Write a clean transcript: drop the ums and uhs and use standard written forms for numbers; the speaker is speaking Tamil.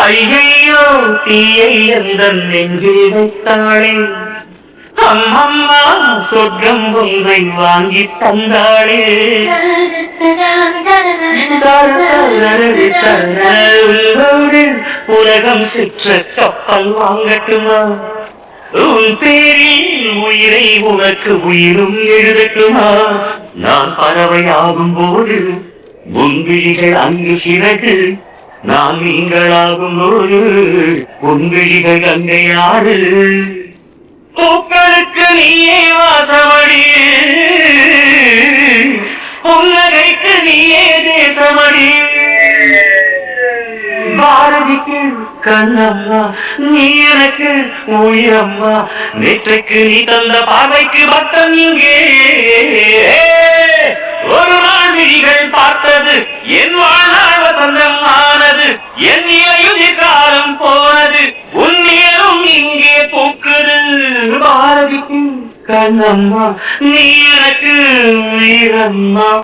ஐயையோ தீயை அந்த நெஞ்சில் வைத்தாளே, அம்மம்மா சொர்க்கம் ஒன்றை வாங்கி தந்தாளே. உலகம் சுற்ற கப்பல் வாங்கட்டுமா, உன் பேரில் உயிரை உனக்கு உயிரும் எழுதட்டுமா. நான் பறவையாகும் போது உன் விழிகள் அங்கு சிறகு, நான் நீங்களாகும் போது உன் விழிகள் அங்கே யாரு. பூக்களுக்கு நீயே வாசமடி, புன்னகைக்கு நீயே தேசமடி. பாரதிக்கு கண்ணம்மா நீ எனக்கு உயிரம்மா, நேற்றைக்கு நீ தந்த பார்வைக்கு பட்டம் இங்கே. ஒரு நாள் விழிகள் பார்த்தது என் வாழ்நாள் வசந்தம் ஆனது, என் இலையுதிர் காலம் போனது, உன் நேரம் இங்கே பூக்குது. பாரதிக்கு கண்ணம்மா நீ எனக்கு உயிரம்மா.